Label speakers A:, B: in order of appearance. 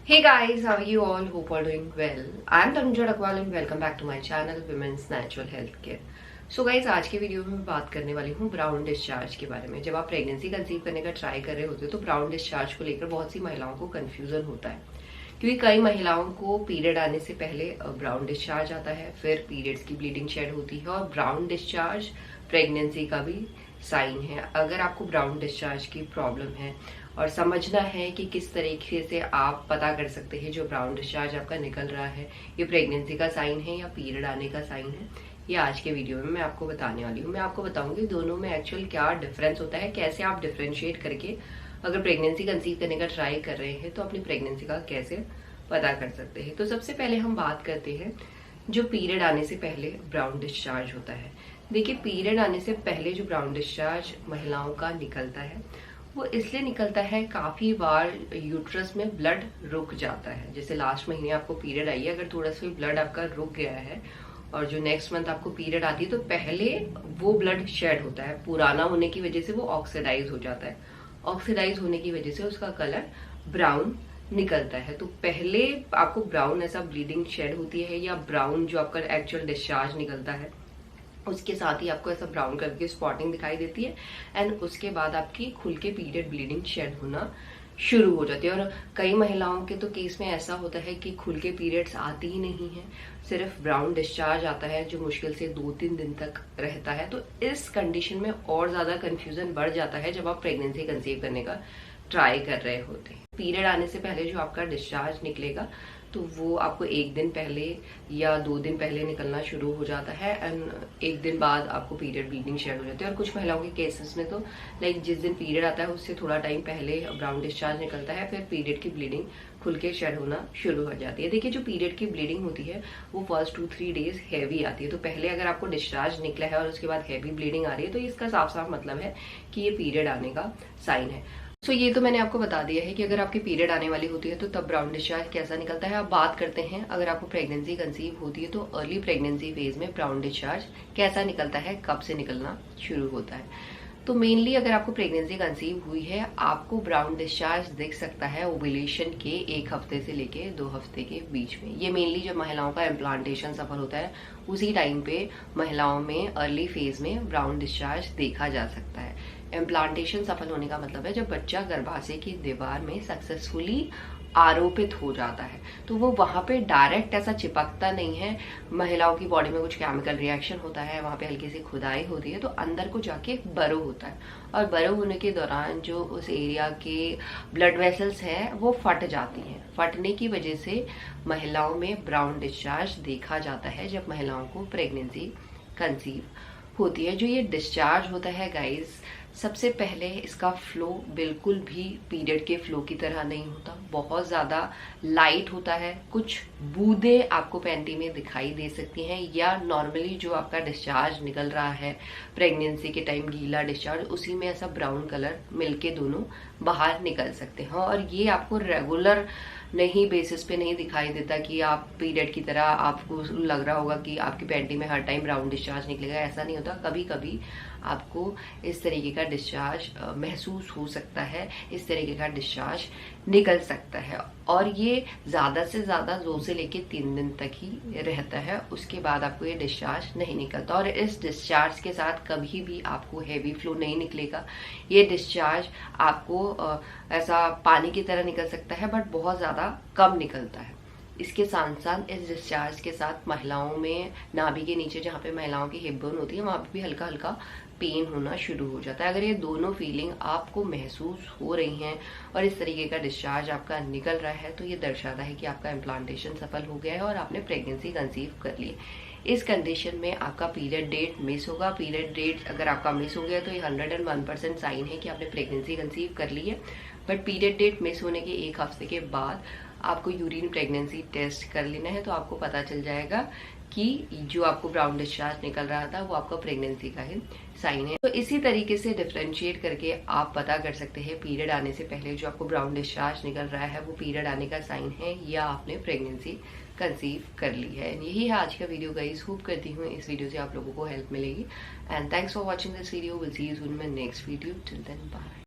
A: Hey guys, how are you all? Hope all doing well. I'm Tanuja Akwal and welcome back to my channel Women's Natural Health Care. So guys आज के video में मैं बात करने वाली हूँ brown discharge के बारे में। जब आप प्रेगनेंसी कंसीव करने का ट्राई कर रहे होते हो तो ब्राउन डिस्चार्ज को लेकर बहुत सी महिलाओं को कंफ्यूजन होता है, क्योंकि कई महिलाओं को पीरियड आने से पहले ब्राउन डिस्चार्ज आता है, फिर पीरियड्स की ब्लीडिंग शेड होती है और ब्राउन डिस्चार्ज प्रेगनेंसी का भी साइन है। अगर आपको ब्राउन डिस्चार्ज की प्रॉब्लम है और समझना है कि किस तरीके से आप पता कर सकते हैं जो ब्राउन डिस्चार्ज आपका निकल रहा है ये प्रेगनेंसी का साइन है या पीरियड आने का साइन है, ये आज के वीडियो में मैं आपको बताने वाली हूँ। मैं आपको बताऊंगी दोनों में एक्चुअल क्या डिफरेंस होता है, कैसे आप डिफरेंशिएट करके अगर प्रेगनेंसी कंसीव करने का ट्राई कर रहे हैं तो अपनी प्रेगनेंसी का कैसे पता कर सकते हैं। तो सबसे पहले हम बात करते हैं जो पीरियड आने से पहले ब्राउन डिस्चार्ज होता है। देखिए, पीरियड आने से पहले जो ब्राउन डिस्चार्ज महिलाओं का निकलता है वो इसलिए निकलता है, काफी बार यूट्रस में ब्लड रुक जाता है। जैसे लास्ट महीने आपको पीरियड आई है, अगर थोड़ा सा भी ब्लड आपका रुक गया है और जो नेक्स्ट मंथ आपको पीरियड आती है तो पहले वो ब्लड शेड होता है, पुराना होने की वजह से वो ऑक्सीडाइज हो जाता है। ऑक्सीडाइज होने की वजह से उसका कलर ब्राउन निकलता है। तो पहले आपको ब्राउन ऐसा ब्लीडिंग शेड होती है या ब्राउन जो आपका एक्चुअल डिस्चार्ज निकलता है उसके साथ ही आपको ऐसा ब्राउन कलर की स्पॉटिंग दिखाई देती है एंड उसके बाद आपकी खुल के पीरियड ब्लीडिंग शेड होना शुरू हो जाती है। और कई महिलाओं के तो केस में ऐसा होता है कि खुल के पीरियड्स आती ही नहीं है, सिर्फ ब्राउन डिस्चार्ज आता है जो मुश्किल से 2-3 दिन तक रहता है। तो इस कंडीशन में और ज्यादा कंफ्यूजन बढ़ जाता है जब आप प्रेगनेंसी कंसीव करने का ट्राई कर रहे होते हैं। पीरियड आने से पहले जो आपका डिस्चार्ज निकलेगा तो वो आपको 1 दिन पहले या 2 दिन पहले निकलना शुरू हो जाता है एंड 1 दिन बाद आपको पीरियड ब्लीडिंग शेड हो जाती है। और कुछ महिलाओं के केसेस में तो लाइक जिस दिन पीरियड आता है उससे थोड़ा टाइम पहले ब्राउन डिस्चार्ज निकलता है, फिर पीरियड की ब्लीडिंग खुल के शेड होना शुरू हो जाती है। देखिए, जो पीरियड की ब्लीडिंग होती है वो फर्स्ट 2-3 डेज हैवी आती है। तो पहले अगर आपको डिस्चार्ज निकला है और उसके बाद हैवी ब्लीडिंग आ रही है तो इसका साफ साफ मतलब है कि ये पीरियड आने का साइन है। सो ये तो मैंने आपको बता दिया है कि अगर आपकी पीरियड आने वाली होती है तो तब ब्राउन डिस्चार्ज कैसा निकलता है। अब बात करते हैं अगर आपको प्रेगनेंसी कंसीव होती है तो अर्ली प्रेगनेंसी फेज में ब्राउन डिस्चार्ज कैसा निकलता है, कब से निकलना शुरू होता है। तो मेनली अगर आपको प्रेगनेंसी कंसीव हुई है आपको ब्राउन डिस्चार्ज दिख सकता है ओव्यूलेशन के 1 हफ्ते से लेके 2 हफ्ते के बीच में। ये मेनली जब महिलाओं का इम्प्लांटेशन सफल होता है उसी टाइम पे महिलाओं में अर्ली फेज में ब्राउन डिस्चार्ज देखा जा सकता है। इम्प्लांटेशन सफल होने का मतलब है जब बच्चा गर्भाशय की दीवार में सक्सेसफुली आरोपित हो जाता है। तो वो वहां पे डायरेक्ट ऐसा चिपकता नहीं है, महिलाओं की बॉडी में कुछ केमिकल रिएक्शन होता है, वहां पे हल्की सी खुदाई होती है तो अंदर को जाके बरो होता है और बरो होने के दौरान जो उस एरिया के ब्लड वेसल्स है वो फट जाती हैं। फटने की वजह से महिलाओं में ब्राउन डिस्चार्ज देखा जाता है जब महिलाओं को प्रेगनेंसी कंसीव होती है। जो ये डिस्चार्ज होता है गाइज, सबसे पहले इसका फ्लो बिल्कुल भी पीरियड के फ्लो की तरह नहीं होता, बहुत ज्यादा लाइट होता है। कुछ बूंदे आपको पैंटी में दिखाई दे सकती हैं या नॉर्मली जो आपका डिस्चार्ज निकल रहा है प्रेगनेंसी के टाइम गीला डिस्चार्ज उसी में ऐसा ब्राउन कलर मिलके दोनों बाहर निकल सकते हैं। और ये आपको रेगुलर नहीं बेसिस पे नहीं दिखाई देता कि आप पीरियड की तरह आपको लग रहा होगा कि आपकी पैंटी में हर टाइम ब्राउन डिस्चार्ज निकलेगा, ऐसा नहीं होता। कभी कभी आपको इस तरीके का डिस्चार्ज महसूस हो सकता है, इस तरीके का डिस्चार्ज निकल सकता है और ये ज्यादा से ज्यादा 2 से लेके 3 दिन तक ही रहता है, उसके बाद आपको ये डिस्चार्ज नहीं निकलता। और इस डिस्चार्ज के साथ कभी भी आपको हैवी फ्लो नहीं निकलेगा। ये डिस्चार्ज आपको ऐसा पानी की तरह निकल सकता है बट बहुत ज्यादा कम निकलता है। इसके साथ साथ इस डिस्चार्ज के साथ महिलाओं में नाभि के नीचे जहाँ पे महिलाओं की हिप बोन होती है वहां पे भी हल्का हल्का पेन होना शुरू हो जाता है। अगर ये दोनों फीलिंग आपको महसूस हो रही हैं और इस तरीके का डिस्चार्ज आपका निकल रहा है तो ये दर्शाता है कि आपका इम्प्लांटेशन सफल हो गया है और आपने प्रेगनेंसी कंसीव कर ली। इस कंडीशन में आपका पीरियड डेट मिस होगा। पीरियड डेट अगर आपका मिस हो गया तो ये 101% साइन है कि आपने प्रेगनेंसी कंसीव कर ली है। बट पीरियड डेट मिस होने के 1 हफ्ते के बाद आपको यूरिन प्रेगनेंसी टेस्ट कर लेना है तो आपको पता चल जाएगा कि जो आपको ब्राउन डिस्चार्ज निकल रहा था वो आपका प्रेगनेंसी का ही साइन है। तो इसी तरीके से डिफरेंशिएट करके आप पता कर सकते हैं पीरियड आने से पहले जो आपको ब्राउन डिस्चार्ज निकल रहा है वो पीरियड आने का साइन है या आपने प्रेगनेंसी कंसीव कर ली है। यही है आज का वीडियो गाइस। होप करती हूँ इस वीडियो से आप लोगों को हेल्प मिलेगी and thanks for watching this video. Will see you soon in my next video. Till then bye.